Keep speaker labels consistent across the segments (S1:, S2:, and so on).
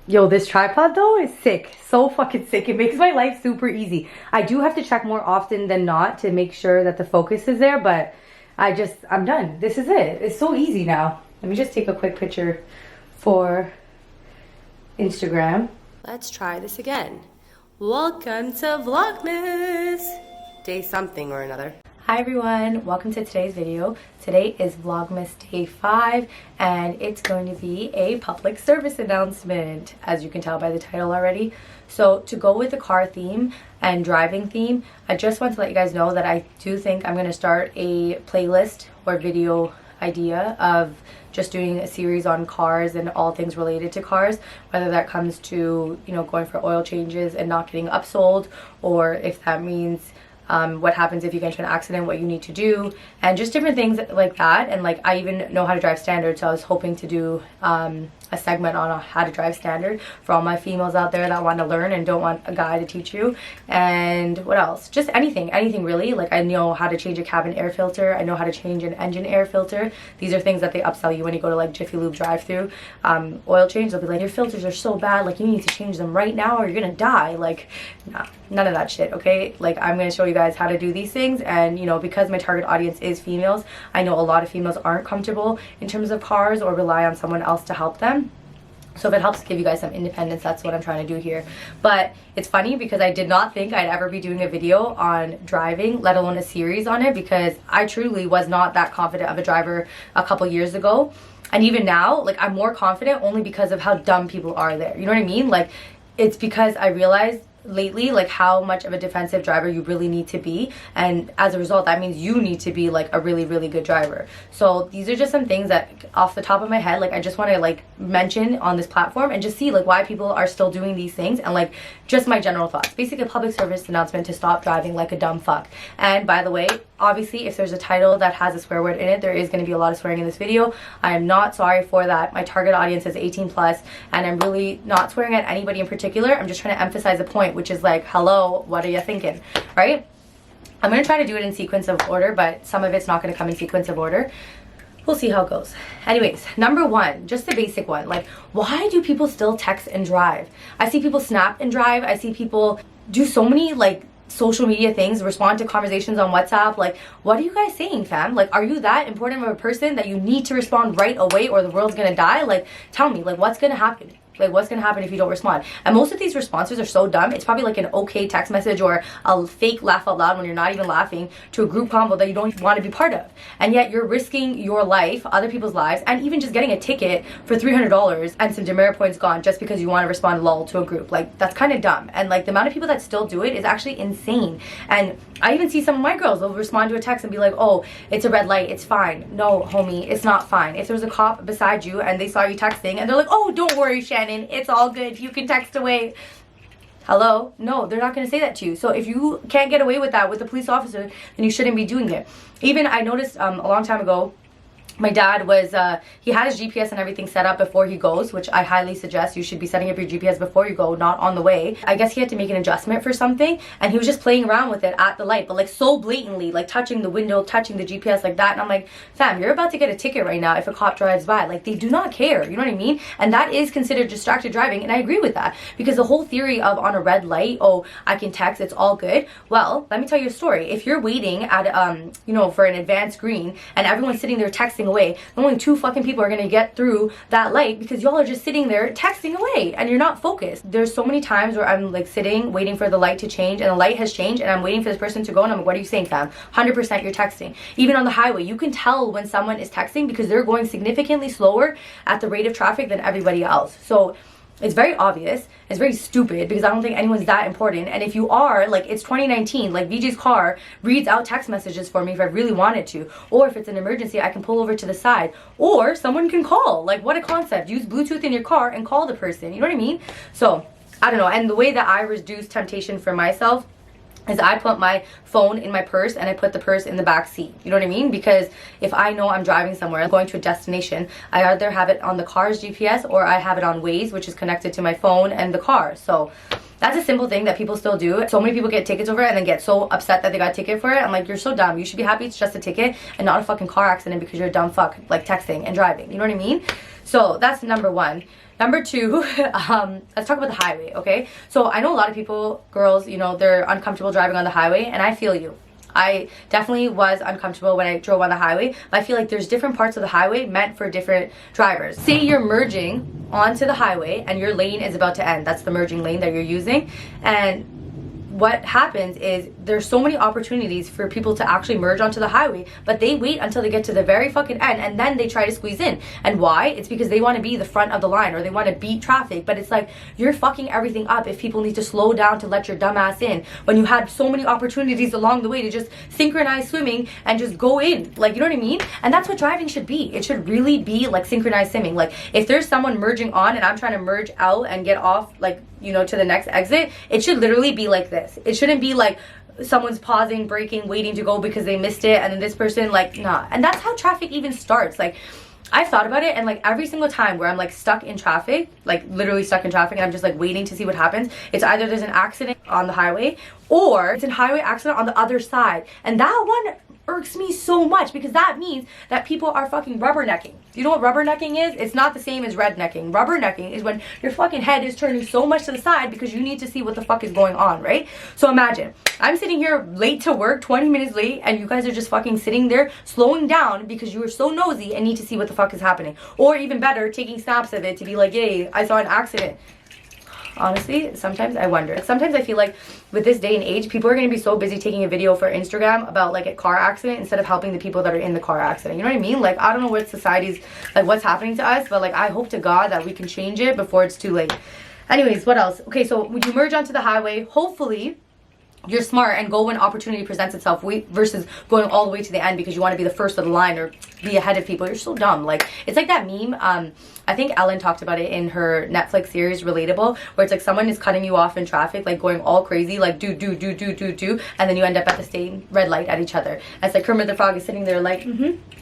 S1: Yo, this tripod though is sick. So fucking sick. It makes my life super easy. I do have to check more often than not to make sure that the focus is there, but I'm done. This is it. It's so easy now. Let me just take a quick picture for Instagram. Let's try this again. Welcome to Vlogmas. Day something or another. Hi everyone, welcome to today's video. Today is Vlogmas day 5 and it's going to be a public service announcement, as you can tell by the title already. So to go with the car theme and driving theme, I just want to let you guys know that I do think I'm going to start a playlist or video idea of just doing a series on cars and all things related to cars, whether that comes to, you know, going for oil changes and not getting upsold, or if that means what happens if you get into an accident, what you need to do, and just different things like that. And like, I even know how to drive standard, so I was hoping to do a segment on how to drive standard for all my females out there that want to learn and don't want a guy to teach you. And what else? Just anything really. Like, I know how to change a cabin air filter, I know how to change an engine air filter. These are things that they upsell you when you go to like Jiffy Lube drive-through. Oil change, they'll be like, your filters are so bad, like you need to change them right now or you're gonna die. Like, nah, none of that shit, okay? Like, I'm gonna show you guys how to do these things. And you know, because my target audience is females, I know a lot of females aren't comfortable in terms of cars or rely on someone else to help them. So if it helps give you guys some independence, that's what I'm trying to do here. But it's funny because I did not think I'd ever be doing a video on driving, let alone a series on it, because I truly was not that confident of a driver a couple years ago. And even now, like, I'm more confident only because of how dumb people are there. You know what I mean? Like, it's because I realized lately like how much of a defensive driver you really need to be, and as a result that means you need to be like a really good driver. So these are just some things that off the top of my head, like, I just want to like mention on this platform and just see like why people are still doing these things, and like just my general thoughts. Basically a public service announcement to stop driving like a dumb fuck. And by the way, obviously if there's a title that has a swear word in it, there is going to be a lot of swearing in this video. I am not sorry for that. My target audience is 18 plus, and I'm really not swearing at anybody in particular. I'm just trying to emphasize a point, which is like, hello, what are you thinking, right? I'm going to try to do it in sequence of order, but some of it's not going to come in sequence of order. We'll see how it goes. Anyways, number one, just the basic one, like, why do people still text and drive? I see people snap and drive. I see people do so many like social media things, respond to conversations on WhatsApp. Like, what are you guys saying, fam? Like, are you that important of a person that you need to respond right away or the world's gonna die? Like, tell me, like, what's gonna happen? Like, what's gonna happen if you don't respond? And most of these responses are so dumb. It's probably like an okay text message or a fake laugh out loud when you're not even laughing to a group convo that you don't want to be part of. And yet you're risking your life, other people's lives, and even just getting a ticket for $300 and some demerit points gone just because you want to respond lol to a group. Like, that's kind of dumb. And like, the amount of people that still do it is actually insane. And I even see some of my girls, they'll respond to a text and be like, oh, it's a red light, it's fine. No, homie, it's not fine. If there's a cop beside you and they saw you texting and they're like, oh, don't worry, Shannon, it's all good, you can text away. Hello? No, they're not going to say that to you. So if you can't get away with that with a police officer, then you shouldn't be doing it. Even I noticed a long time ago, my dad was, he had his GPS and everything set up before he goes, which I highly suggest. You should be setting up your GPS before you go, not on the way. I guess he had to make an adjustment for something, and he was just playing around with it at the light, but like so blatantly, like touching the window, touching the GPS like that. And I'm like, fam, you're about to get a ticket right now if a cop drives by. Like, they do not care, you know what I mean? And that is considered distracted driving, and I agree with that, because the whole theory of on a red light, oh, I can text, it's all good. Well, let me tell you a story. If you're waiting at you know, for an advanced green and everyone's sitting there texting away, only 2 fucking people are gonna get through that light because y'all are just sitting there texting away and you're not focused. There's so many times where I'm like sitting waiting for the light to change, and the light has changed and I'm waiting for this person to go, and I'm like, what are you saying, fam? 100% you're texting. Even on the highway, you can tell when someone is texting because they're going significantly slower at the rate of traffic than everybody else. So it's very obvious. It's very stupid because I don't think anyone's that important. And if you are, like, it's 2019, like, VJ's car reads out text messages for me if I really wanted to. Or if it's an emergency, I can pull over to the side. Or someone can call. Like, what a concept. Use Bluetooth in your car and call the person. You know what I mean? So, I don't know. And the way that I reduce temptation for myself is I put my phone in my purse and I put the purse in the back seat. You know what I mean? Because if I know I'm driving somewhere, I'm going to a destination, I either have it on the car's GPS or I have it on Waze, which is connected to my phone and the car. So that's a simple thing that people still do. So many people get tickets over it and then get so upset that they got a ticket for it. I'm like, you're so dumb. You should be happy it's just a ticket and not a fucking car accident because you're a dumb fuck, like texting and driving. You know what I mean? So that's number one. Number two, let's talk about the highway, okay? So I know a lot of people, girls, you know, they're uncomfortable driving on the highway, and I feel you. I definitely was uncomfortable when I drove on the highway, but I feel like there's different parts of the highway meant for different drivers. Say you're merging onto the highway and your lane is about to end. That's the merging lane that you're using. And what happens is there's so many opportunities for people to actually merge onto the highway, but they wait until they get to the very fucking end and then they try to squeeze in. And why? It's because they want to be the front of the line or they want to beat traffic. But it's like, you're fucking everything up if people need to slow down to let your dumb ass in when you had so many opportunities along the way to just synchronize swimming and just go in. Like, you know what I mean? And that's what driving should be. It should really be like synchronized swimming. Like, if there's someone merging on and I'm trying to merge out and get off, like, you know, to the next exit, it should literally be like this. It shouldn't be like someone's pausing, braking, waiting to go because they missed it, and then this person, like, nah. And that's how traffic even starts. Like, I've thought about it, and like every single time where I'm like stuck in traffic, like literally stuck in traffic, and I'm just like waiting to see what happens, it's either there's an accident on the highway or it's a highway accident on the other side. And that one irks me so much because that means that people are fucking rubbernecking. You know what rubbernecking is? It's not the same as rednecking. Rubbernecking is when your fucking head is turning so much to the side because you need to see what the fuck is going on, right? So imagine, I'm sitting here late to work, 20 minutes late, and you guys are just fucking sitting there slowing down because you are so nosy and need to see what the fuck is happening. Or even better, taking snaps of it to be like, yay, I saw an accident. Honestly, sometimes I wonder. Sometimes I feel like with this day and age, people are going to be so busy taking a video for Instagram about like a car accident instead of helping the people that are in the car accident. You know what I mean? Like, I don't know what society's, like, what's happening to us, but like, I hope to God that we can change it before it's too late. Anyways, what else? Okay, so when you merge onto the highway, hopefully you're smart and go when opportunity presents itself versus going all the way to the end because you want to be the first of the line or be ahead of people. You're so dumb. Like, it's like that meme, I think Ellen talked about it in her Netflix series Relatable, where it's like someone is cutting you off in traffic, like going all crazy, like do, and then you end up at the same red light at each other. And it's like Kermit the Frog is sitting there like,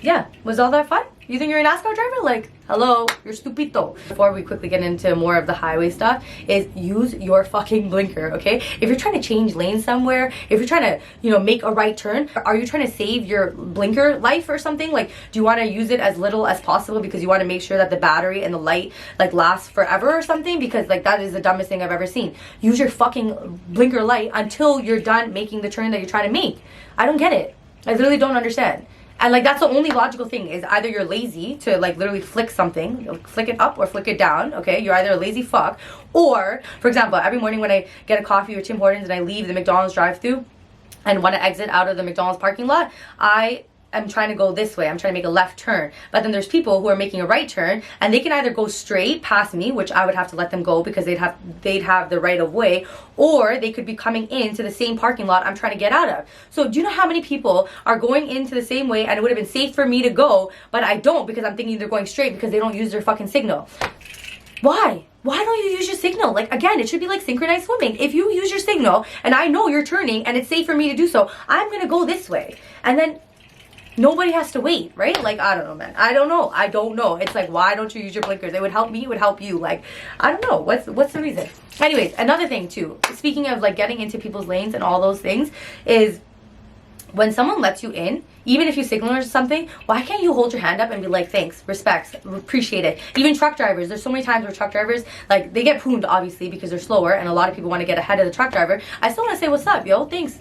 S1: yeah, was all that fun? You think you're a NASCAR driver? Like, hello, you're stupito. Before we quickly get into more of the highway stuff, is use your fucking blinker, okay? If you're trying to change lanes somewhere, if you're trying to, you know, make a right turn, are you trying to save your blinker life or something? Like, do you want to use it as little as possible because you want to make sure that the battery and the light, like, lasts forever or something? Because, like, that is the dumbest thing I've ever seen. Use your fucking blinker light until you're done making the turn that you're trying to make. I don't get it. I literally don't understand. And like, that's the only logical thing, is either you're lazy to like literally flick something, like, flick it up or flick it down, okay? You're either a lazy fuck, or, for example, every morning when I get a coffee or Tim Hortons and I leave the McDonald's drive-thru and want to exit out of the McDonald's parking lot, I'm trying to go this way. I'm trying to make a left turn. But then there's people who are making a right turn and they can either go straight past me, which I would have to let them go because they'd have the right of way, or they could be coming into the same parking lot I'm trying to get out of. So do you know how many people are going into the same way and it would have been safe for me to go, but I don't because I'm thinking they're going straight because they don't use their fucking signal. Why? Why don't you use your signal? Like, again, it should be like synchronized swimming. If you use your signal and I know you're turning and it's safe for me to do so, I'm going to go this way. And then nobody has to wait, right? Like, I don't know, man. I don't know. It's like, why don't you use your blinkers? It would help me. It would help you. Like, I don't know. What's the reason? Anyways, another thing too, speaking of like getting into people's lanes and all those things, is when someone lets you in, even if you signal or something, why can't you hold your hand up and be like, thanks, respects, appreciate it? Even truck drivers, there's so many times where truck drivers, like, they get pooned obviously because they're slower and a lot of people want to get ahead of the truck driver. I still want to say, what's up, yo? Thanks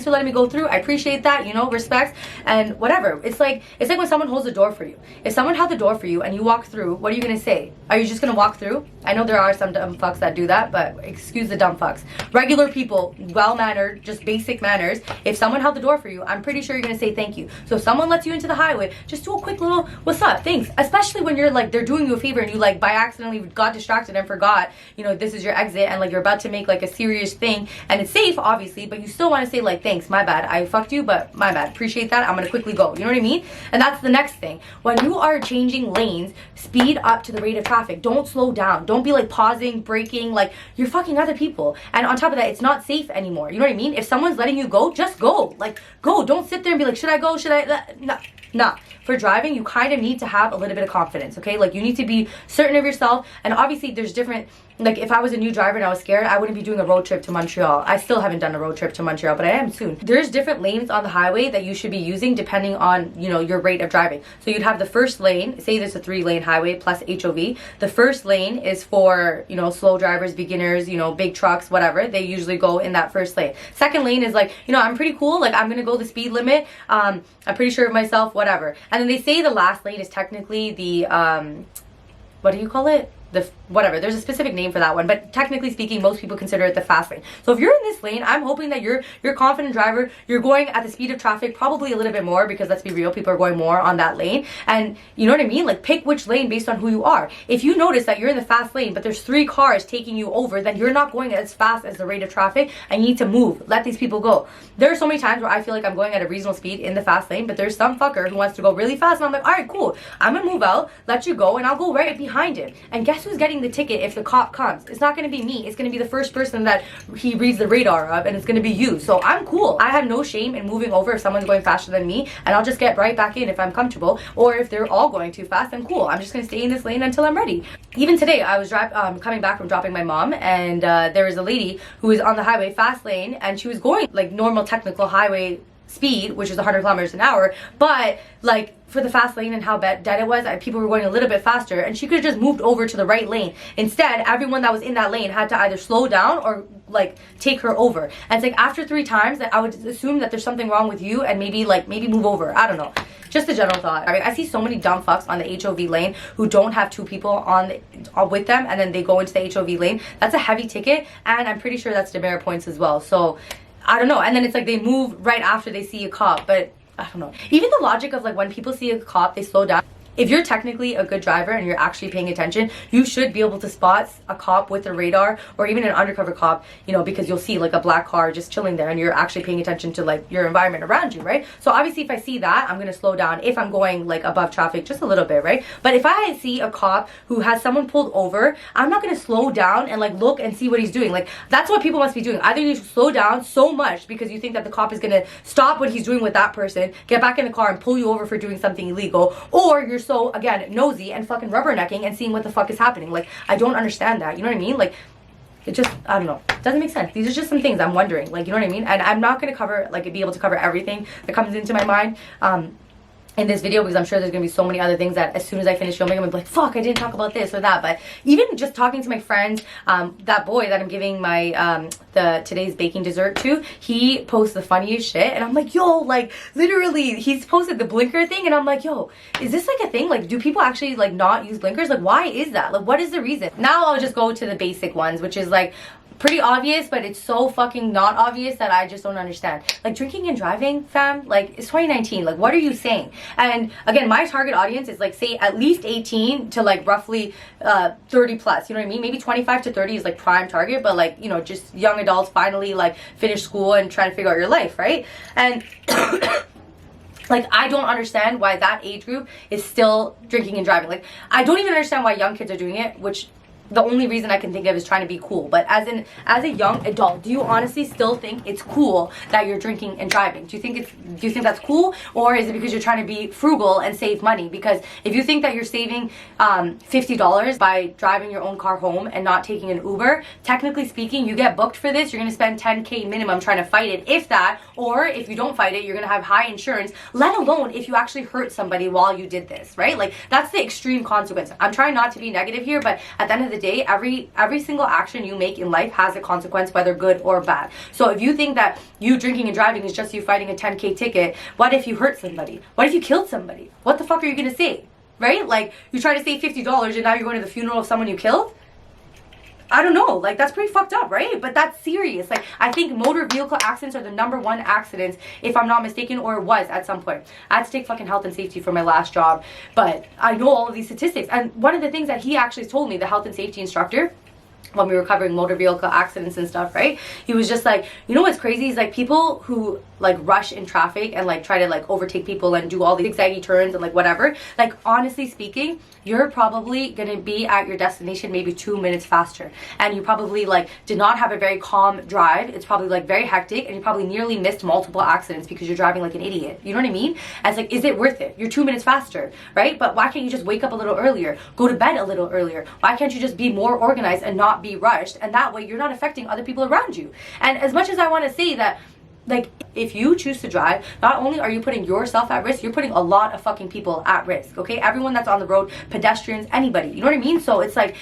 S1: for letting me go through. I appreciate that, you know, respects and whatever. It's like when someone holds the door for you. If someone held the door for you and you walk through, what are you going to say? Are you just going to walk through? I know there are some dumb fucks that do that, but excuse the dumb fucks. Regular people, well-mannered, just basic manners, if someone held the door for you, I'm pretty sure you're going to say thank you. So if someone lets you into the highway, just do a quick little what's up, thanks. Especially when you're like, they're doing you a favor and you like by accidentally got distracted and forgot, you know, this is your exit and like you're about to make like a serious thing and it's safe obviously, but you still want to say like, thanks, my bad, I fucked you, but my bad, appreciate that, I'm gonna quickly go. You know what I mean? And that's the next thing. When you are changing lanes, speed up to the rate of traffic. Don't slow down. Don't be like pausing, braking, like you're fucking other people. And on top of that, it's not safe anymore. You know what I mean? If someone's letting you go, just go. Like, go. Don't sit there and be like, should I go? Should I? Nah. For driving, you kind of need to have a little bit of confidence, okay? Like, you need to be certain of yourself. And obviously, there's different like if I was a new driver and I was scared, I wouldn't be doing a road trip to Montreal. I still haven't done a road trip to Montreal, but I am soon. There's different lanes on the highway that you should be using depending on, you know, your rate of driving. So you'd have the first lane, say there's a 3-lane highway plus HOV. The first lane is for, you know, slow drivers, beginners, you know, big trucks, whatever. They usually go in that first lane. Second lane is like, you know, I'm pretty cool, like I'm gonna go the speed limit. I'm pretty sure of myself, whatever. And then they say the last lane is technically the what do you call it? Whatever, there's a specific name for that one, but technically speaking, most people consider it the fast lane. So if you're in this lane, I'm hoping that you're a confident driver. You're going at the speed of traffic, probably a little bit more, because let's be real, people are going more on that lane. And you know what I mean? Like, pick which lane based on who you are. If you notice that you're in the fast lane, but there's 3 cars taking you over, then you're not going as fast as the rate of traffic, and you need to move. Let these people go. There are so many times where I feel like I'm going at a reasonable speed in the fast lane, but there's some fucker who wants to go really fast, and I'm like, all right, cool. I'm gonna move out, let you go, and I'll go right behind him. And guess who's getting the ticket if the cop comes? It's not going to be me. It's going to be the first person that he reads the radar of, and it's going to be you. So I'm cool. I have no shame in moving over if someone's going faster than me, and I'll just get right back in if I'm comfortable. Or if they're all going too fast, then cool. I'm just going to stay in this lane until I'm ready. Even today, I was coming back from dropping my mom, and there was a lady who was on the highway fast lane, and she was going like normal technical highway speed, which is 100 kilometers an hour, but like for the fast lane and how dead it was, people were going a little bit faster, and she could have just moved over to the right lane. Instead, everyone that was in that lane had to either slow down or like take her over. And it's like after 3 times that I would assume that there's something wrong with you, and maybe move over. I don't know. Just a general thought. I mean, I see so many dumb fucks on the HOV lane who don't have 2 people with them, and then they go into the HOV lane. That's a heavy ticket, and I'm pretty sure that's demerit points as well. So I don't know. And then it's like they move right after they see a cop, but I don't know. Even the logic of like when people see a cop, they slow down. If you're technically a good driver and you're actually paying attention, you should be able to spot a cop with a radar, or even an undercover cop, you know, because you'll see like a black car just chilling there and you're actually paying attention to like your environment around you, right? So obviously if I see that, I'm going to slow down if I'm going like above traffic just a little bit, right? But if I see a cop who has someone pulled over, I'm not going to slow down and like look and see what he's doing. Like that's what people must be doing. Either you slow down so much because you think that the cop is going to stop what he's doing with that person, get back in the car and pull you over for doing something illegal, or you're so, again, nosy and fucking rubbernecking and seeing what the fuck is happening. Like, I don't understand that. You know what I mean? Like, it just, I don't know. It doesn't make sense. These are just some things I'm wondering. Like, you know what I mean? And I'm not going to cover, like, be able to cover everything that comes into my mind in this video, because I'm sure there's gonna be so many other things that as soon as I finish filming, I'm gonna be like, fuck, I didn't talk about this or that. But even just talking to my friends, that boy that I'm giving my today's baking dessert to, he posts the funniest shit, and I'm like, yo, like literally he's posted the blinker thing, and I'm like, yo, is this like a thing? Like, do people actually like not use blinkers? Like, why is that? Like, what is the reason? Now I'll just go to the basic ones, which is like pretty obvious, but it's so fucking not obvious that I just don't understand. Like, drinking and driving, fam, like, it's 2019. Like, what are you saying? And again, my target audience is like, say, at least 18 to like roughly 30 plus. You know what I mean? Maybe 25 to 30 is like prime target, but like, you know, just young adults finally like finish school and trying to figure out your life, right? And like, I don't understand why that age group is still drinking and driving. Like, I don't even understand why young kids are doing it, which the only reason I can think of is trying to be cool. But as a young adult, do you honestly still think it's cool that you're drinking and driving? Do you think that's cool, or is it because you're trying to be frugal and save money? Because if you think that you're saving $50 by driving your own car home and not taking an Uber, technically speaking, you get booked for this, you're gonna spend 10K minimum trying to fight it, if that. Or if you don't fight it, you're gonna have high insurance, let alone if you actually hurt somebody while you did this, right? Like, that's the extreme consequence. I'm trying not to be negative here, but at the end of the day, every single action you make in life has a consequence, whether good or bad. So if you think that you drinking and driving is just you fighting a 10K ticket, what if you hurt somebody? What if you killed somebody? What the fuck are you gonna say, right? Like, you try to save $50 and now you're going to the funeral of someone you killed? I don't know, like, that's pretty fucked up, right? But that's serious. Like, I think motor vehicle accidents are the #1 accidents, if I'm not mistaken, or it was at some point. I had to take fucking health and safety for my last job, but I know all of these statistics. And one of the things that he actually told me, the health and safety instructor, when we were covering motor vehicle accidents and stuff, right? He was just like, you know what's crazy is like people who like rush in traffic and like try to like overtake people and do all these zigzaggy turns and like whatever, like honestly speaking, you're probably gonna be at your destination maybe 2 minutes faster, and you probably like did not have a very calm drive. It's probably like very hectic, and you probably nearly missed multiple accidents because you're driving like an idiot. You know what I mean? And it's like, is it worth it? You're 2 minutes faster, right? But why can't you just wake up a little earlier, go to bed a little earlier? Why can't you just be more organized and not not be rushed, and that way you're not affecting other people around you. And as much as I want to say that, like, if you choose to drive, not only are you putting yourself at risk, you're putting a lot of fucking people at risk, okay? Everyone that's on the road, pedestrians, anybody, you know what I mean? So it's like,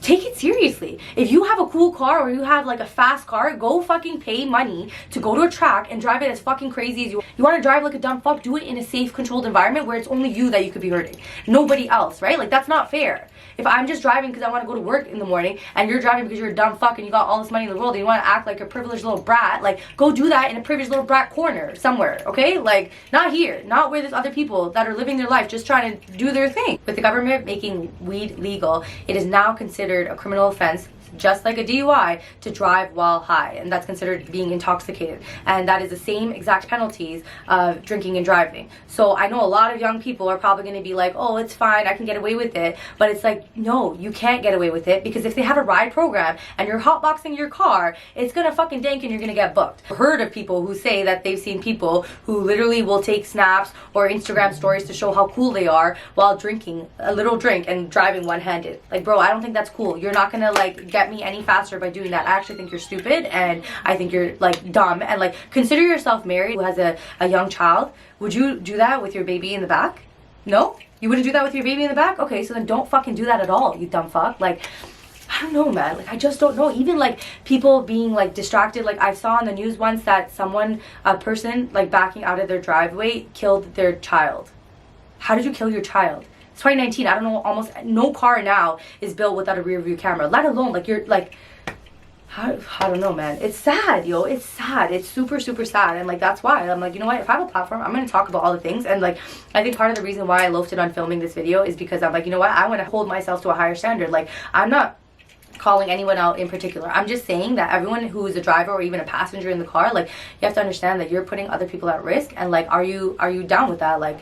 S1: take it seriously. If you have a cool car or you have like a fast car, go fucking pay money to go to a track and drive it as fucking crazy as you want to drive like a dumb fuck. Do it in a safe, controlled environment where it's only you that you could be hurting, nobody else, right? Like, that's not fair. If I'm just driving because I want to go to work in the morning, and you're driving because you're a dumb fuck and you got all this money in the world and you want to act like a privileged little brat, like, go do that in a privileged little brat corner somewhere, okay? Like, not here, not where there's other people that are living their life just trying to do their thing. With the government making weed legal, it is now considered a criminal offense, just like a DUI, to drive while high, and that's considered being intoxicated, and that is the same exact penalties of drinking and driving. So I know a lot of young people are probably going to be like, oh, it's fine, I can get away with it, but it's like, no, you can't get away with it, because if they have a ride program and you're hotboxing your car, it's gonna fucking dank and you're gonna get booked. I've heard of people who say that they've seen people who literally will take snaps or Instagram stories to show how cool they are while drinking a little drink and driving one-handed. Like, bro, I don't think that's cool. You're not gonna like get me any faster by doing that. I actually think you're stupid, and I think you're like dumb. And like, consider yourself married who has a young child. Would you do that with your baby in the back? No? You wouldn't do that with your baby in the back? Okay, so then don't fucking do that at all, you dumb fuck. Like, I don't know, man. Like, I just don't know. Even like people being like distracted. Like, I saw on the news once that a person like backing out of their driveway killed their child. How did you kill your child? It's 2019. I don't know, almost no car now is built without a rear view camera, let alone like you're like, I don't know, man. It's sad, yo. It's sad. It's super, super sad. And like, that's why I'm like, you know what, if I have a platform, I'm gonna talk about all the things. And like, I think part of the reason why I loafed it on filming this video is because I'm like, you know what, I want to hold myself to a higher standard. Like, I'm not calling anyone out in particular. I'm just saying that everyone who is a driver or even a passenger in the car, like, you have to understand that you're putting other people at risk. And like, are you down with that? Like,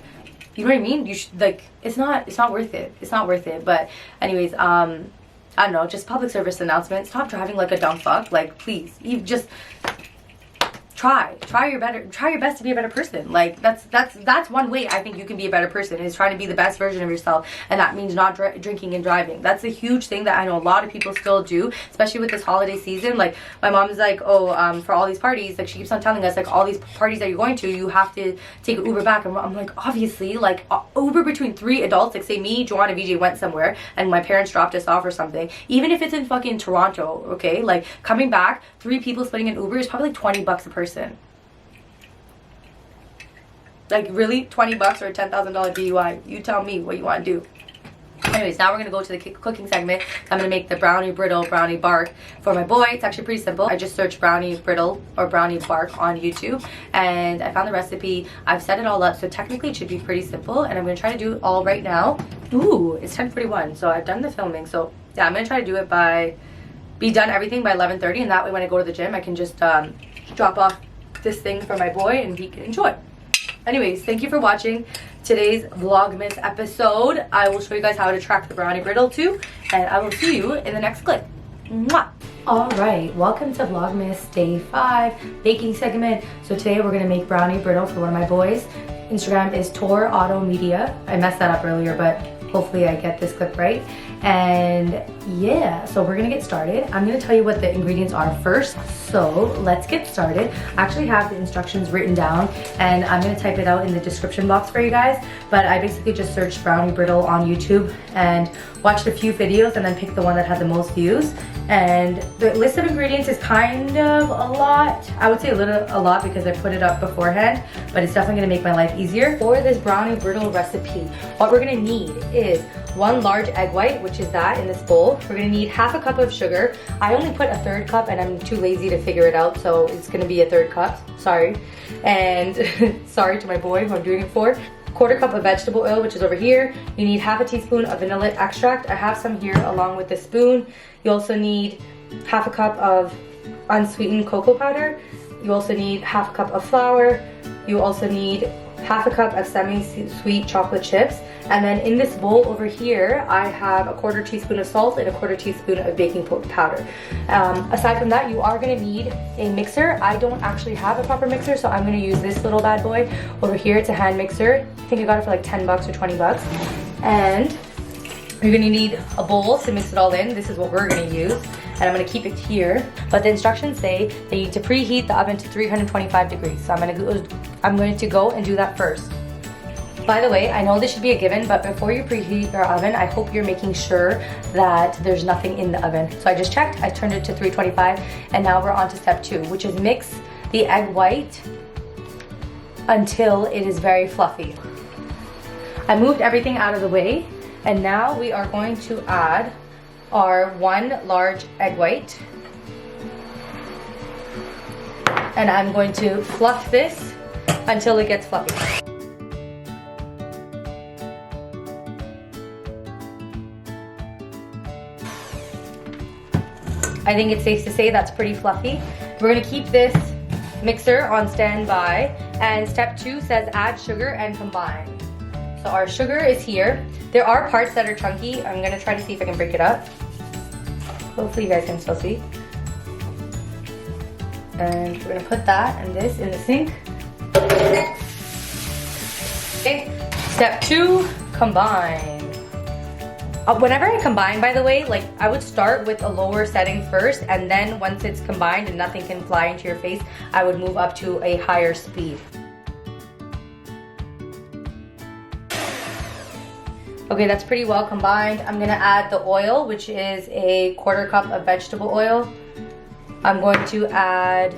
S1: you know what I mean? You should, like, it's not worth it. It's not worth it. But anyways, I don't know, just public service announcement. Stop driving like a dumb fuck. Like, please, you just try your best to be a better person. Like, that's one way I think you can be a better person, is trying to be the best version of yourself, and that means not drinking and driving. That's a huge thing that I know a lot of people still do, especially with this holiday season. Like, my mom's like, oh, for all these parties, like, she keeps on telling us, like, all these parties that you're going to, you have to take an Uber back. And I'm like, obviously, like, Uber between 3 adults, like, say me, Joanna, VJ went somewhere and my parents dropped us off or something, even if it's in fucking Toronto, okay, like, coming back, 3 people splitting an Uber is probably like $20 a person. Like, really? $20 or a $10,000 DUI? You tell me what you want to do. Anyways, now we're going to go to the cooking segment. I'm going to make the brownie brittle brownie bark for my boy. It's actually pretty simple. I just searched brownie brittle or brownie bark on YouTube, and I found the recipe. I've set it all up, so technically it should be pretty simple, and I'm going to try to do it all right now. Ooh, it's 10:41, so I've done the filming. So yeah, I'm going to try to do it be done everything by 11:30, and that way when I go to the gym, I can just drop off this thing for my boy and he can enjoy. Anyways, thank you for watching today's Vlogmas episode. I will show you guys how to track the brownie brittle too, and I will see you in the next clip. Mwah! Alright, welcome to Vlogmas Day 5 baking segment. So today we're going to make brownie brittle for one of my boys. Instagram is Tor Auto Media. I messed that up earlier, but hopefully I get this clip right. And yeah, so we're gonna get started. I'm gonna tell you what the ingredients are first. So let's get started. I actually have the instructions written down, and I'm gonna type it out in the description box for you guys. But I basically just searched brownie brittle on YouTube and watched a few videos and then picked the one that had the most views. And the list of ingredients is kind of a lot. I would say a lot because I put it up beforehand, but it's definitely gonna make my life easier. For this brownie brittle recipe, what we're gonna need is 1 large egg white, which is that in this bowl. We're gonna need 1/2 cup of sugar. I only put 1/3 cup and I'm too lazy to figure it out, so it's gonna be 1/3 cup, sorry. And sorry to my boy who I'm doing it for. 1/4 cup of vegetable oil, which is over here. You need 1/2 teaspoon of vanilla extract. I have some here along with the spoon. You also need 1/2 cup of unsweetened cocoa powder. You also need 1/2 cup of flour. You also need 1/2 cup of semi-sweet chocolate chips. And then in this bowl over here, I have 1/4 teaspoon of salt and 1/4 teaspoon of baking powder. Aside from that, you are gonna need a mixer. I don't actually have a proper mixer, so I'm gonna use this little bad boy over here. It's a hand mixer. I think I got it for like $10 or $20. And You're gonna need a bowl to mix it all in. This is what we're gonna use. And I'm gonna keep it here. But the instructions say that you need to preheat the oven to 325 degrees. So I'm going to go and do that first. By the way, I know this should be a given, but before you preheat your oven, I hope you're making sure that there's nothing in the oven. So I just checked, I turned it to 325, and now we're on to step 2, which is mix the egg white until it is very fluffy. I moved everything out of the way, and now we are going to add our 1 large egg white. And I'm going to fluff this until it gets fluffy. I think it's safe to say that's pretty fluffy. We're gonna keep this mixer on standby, and step 2 says add sugar and combine. So our sugar is here. There are parts that are chunky. I'm gonna try to see if I can break it up. Hopefully you guys can still see. And we're gonna put that and this in the sink. Okay, step 2, combine. Whenever I combine, by the way, like I would start with a lower setting first, and then once it's combined and nothing can fly into your face, I would move up to a higher speed. Okay, that's pretty well combined. I'm gonna add the oil, which is a 1/4 cup of vegetable oil. I'm going to add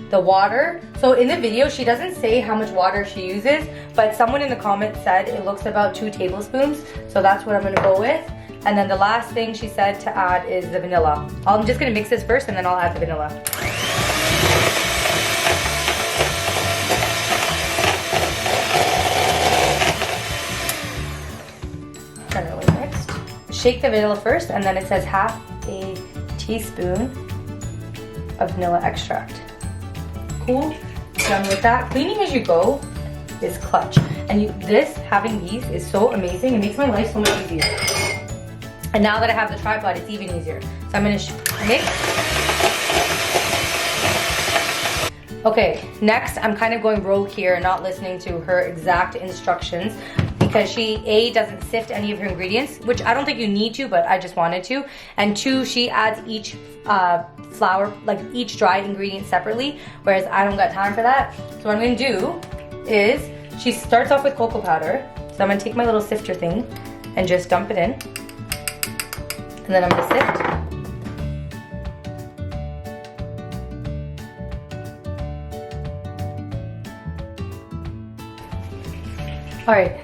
S1: the water. So in the video, she doesn't say how much water she uses, but someone in the comments said it looks about 2 tablespoons. So that's what I'm gonna go with. And then the last thing she said to add is the vanilla. I'm just gonna mix this first and then I'll add the vanilla. Generally mixed. Shake the vanilla first, and then it says 1/2 teaspoon of vanilla extract. Cool. Done with that. Cleaning as you go is clutch. And having these is so amazing. It makes my life so much easier. And now that I have the tripod, it's even easier. So I'm gonna mix. Okay, next I'm kind of going rogue here and not listening to her exact instructions, because she doesn't sift any of her ingredients, which I don't think you need to, but I just wanted to. And 2, she adds each flour, like each dry ingredient separately, whereas I don't got time for that. So what I'm gonna do is, she starts off with cocoa powder. So I'm gonna take my little sifter thing and just dump it in. And then I'm gonna sift. All right,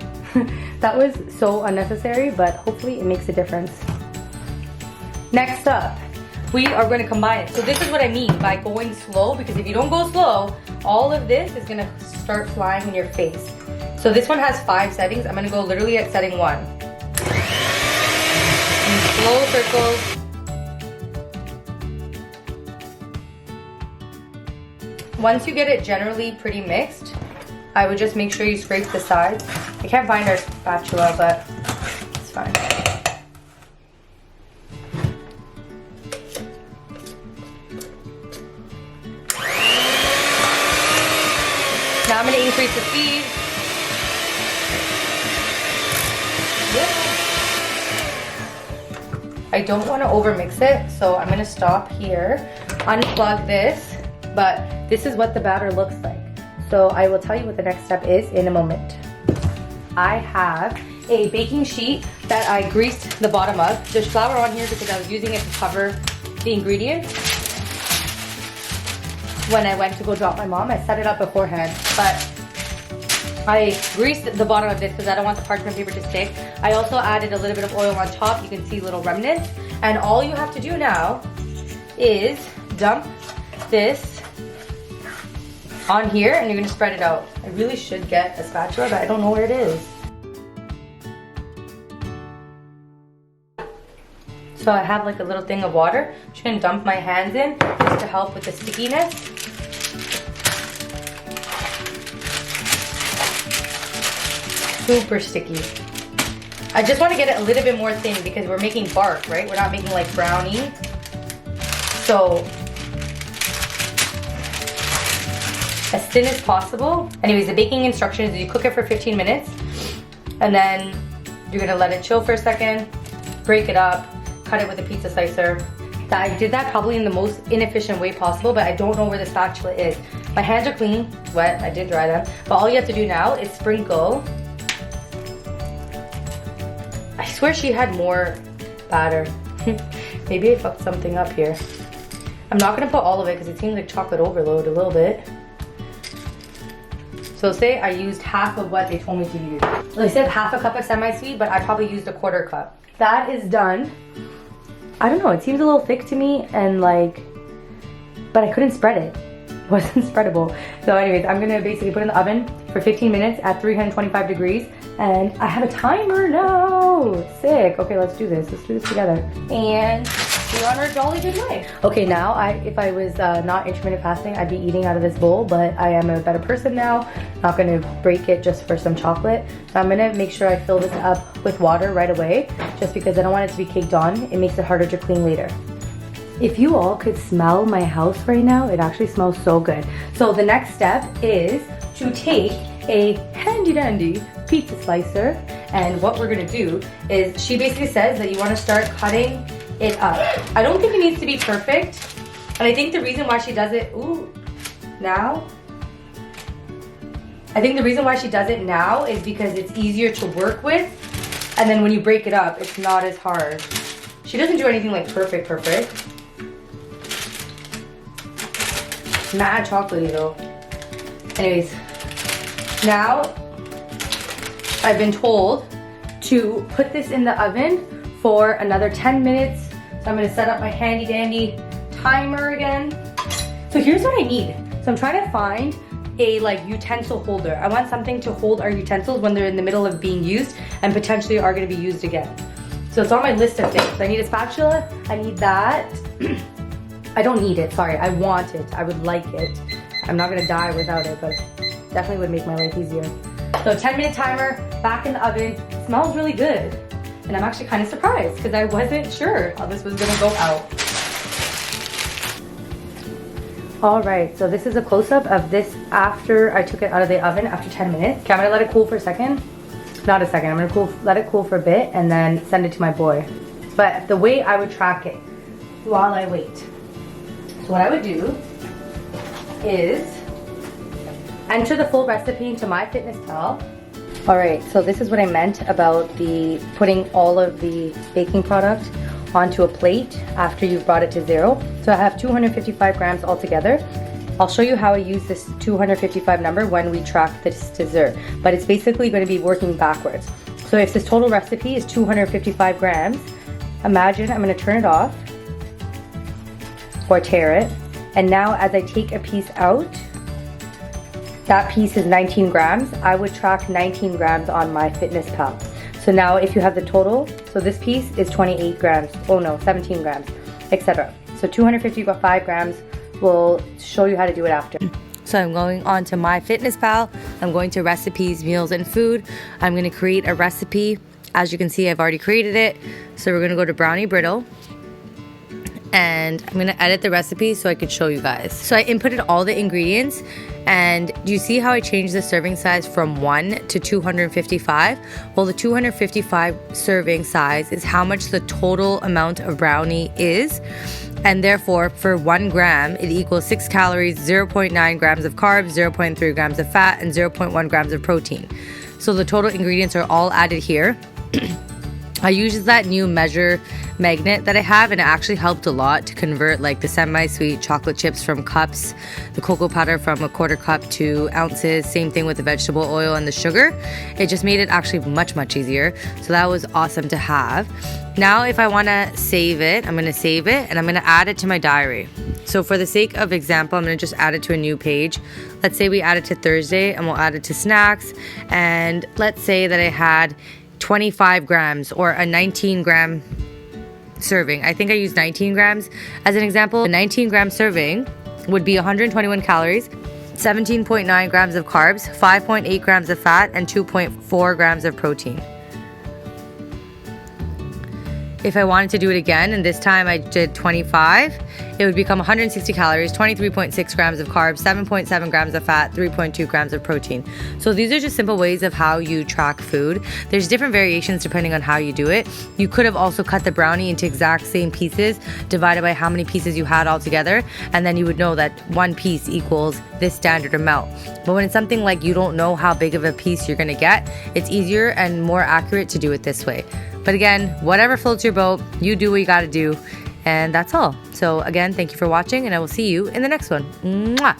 S1: that was so unnecessary, but hopefully it makes a difference. Next up, we are going to combine it. So this is what I mean by going slow, because if you don't go slow, all of this is going to start flying in your face. So this one has 5 settings. I'm going to go literally at setting 1. And slow circles. Once you get it generally pretty mixed, I would just make sure you scrape the sides. I can't find our spatula, but it's fine. Now I'm going to increase the speed. I don't want to overmix it, so I'm going to stop here, unplug this, but this is what the batter looks like. So I will tell you what the next step is in a moment. I have a baking sheet that I greased the bottom of. There's flour on here because I was using it to cover the ingredients. When I went to go drop my mom, I set it up beforehand, but I greased the bottom of this because I don't want the parchment paper to stick. I also added a little bit of oil on top. You can see little remnants. And all you have to do now is dump this on here, and you're gonna spread it out. I really should get a spatula, but I don't know where it is. So I have like a little thing of water. I'm just gonna dump my hands in just to help with the stickiness. Super sticky. I just want to get it a little bit more thin because we're making bark, right? We're not making like brownie. So as thin as possible. Anyways, the baking instructions is you cook it for 15 minutes and then you're gonna let it chill for a second, break it up, cut it with a pizza slicer. I did that probably in the most inefficient way possible, but I don't know where the spatula is. My hands are clean, wet, I did dry them, but all you have to do now is sprinkle. I swear she had more batter. Maybe I fucked something up here. I'm not gonna put all of it because it seems like chocolate overload a little bit. So say I used half of what they told me to use. They said half a cup of semi-sweet, but I probably used a quarter cup. That is done. I don't know, it seems a little thick to me and like, but I couldn't spread it. It wasn't spreadable. So anyways, I'm gonna basically put it in the oven for 15 minutes at 325 degrees. And I have a timer now. Sick. Okay, let's do this. Let's do this together. And we're on our jolly good way. Okay, now if I was not intermittent fasting, I'd be eating out of this bowl, but I am a better person now. Not gonna break it just for some chocolate. So I'm gonna make sure I fill this up with water right away, just because I don't want it to be caked on. It makes it harder to clean later. If you all could smell my house right now, it actually smells so good. So the next step is to take a handy dandy pizza slicer, and what we're gonna do is, she basically says that you wanna start cutting it up. I don't think it needs to be perfect, and I think the reason why she does it, now, I think the reason why she does it now is because it's easier to work with, and then when you break it up, it's not as hard. She doesn't do anything like perfect. Mad chocolatey though. Anyways, now I've been told to put this in the oven for another 10 minutes. So I'm gonna set up my handy dandy timer again. So here's what I need. So I'm trying to find a like utensil holder. I want something to hold our utensils when they're in the middle of being used and potentially are gonna be used again. So it's on my list of things. I need a spatula, I need that. I don't need it, sorry, I want it, I would like it. I'm not gonna die without it, but definitely would make my life easier. So 10-minute timer, back in the oven, smells really good. And I'm actually kind of surprised because I wasn't sure how this was gonna go out. All right, so this is a close-up of this after I took it out of the oven after 10 minutes. Okay, I'm gonna let it cool for a second. Not a second, I'm gonna let it cool for a bit and then send it to my boy. But the way I would track it while I wait. So what I would do is enter the full recipe into MyFitnessPal. All right, so this is what I meant about the putting all of the baking product onto a plate after you've brought it to zero. So I have 255 grams altogether. I'll show you how I use this 255 number when we track this to dessert, but it's basically going to be working backwards. So if this total recipe is 255 grams, imagine I'm going to turn it off or tear it, and now as I take a piece out, that piece is 19 grams. I would track 19 grams on MyFitnessPal. So now if you have the total, so this piece is 28 grams, 17 grams, etc. So 255 grams will show you how to do it after. So I'm going on to MyFitnessPal. I'm going to recipes, meals, and food. I'm gonna create a recipe. As you can see, I've already created it. So we're gonna go to Brownie Brittle. And I'm gonna edit the recipe so I could show you guys. So I inputted all the ingredients, and do you see how I changed the serving size from 1 to 255? Well, the 255 serving size is how much the total amount of brownie is, and therefore for 1 gram it equals 6 calories, 0.9 grams of carbs, 0.3 grams of fat, and 0.1 grams of protein. So the total ingredients are all added here. I used that new measure magnet that I have, and it actually helped a lot to convert like the semi-sweet chocolate chips from cups, the cocoa powder from a quarter cup to ounces, same thing with the vegetable oil and the sugar. It just made it actually much easier, so that was awesome to have. Now if I want to save it, I'm going to save it and I'm going to add it to my diary. So for the sake of example, I'm going to just add it to a new page. Let's say we add it to Thursday, and we'll add it to snacks, and let's say that I had 25 grams or a 19 gram serving. I think I used 19 grams as an example. A 19 gram serving would be 121 calories, 17.9 grams of carbs, 5.8 grams of fat, and 2.4 grams of protein. if I wanted to do it again, and this time I did 25, it would become 160 calories, 23.6 grams of carbs, 7.7 grams of fat, 3.2 grams of protein. So these are just simple ways of how you track food. There's different variations depending on how you do it. You could have also cut the brownie into exact same pieces, divided by how many pieces you had all together, and then you would know that one piece equals this standard amount. But when it's something like you don't know how big of a piece you're gonna get, it's easier and more accurate to do it this way. But again, whatever floats your boat, you do what you gotta do. And that's all. So again, thank you for watching, and I will see you in the next one. Mwah!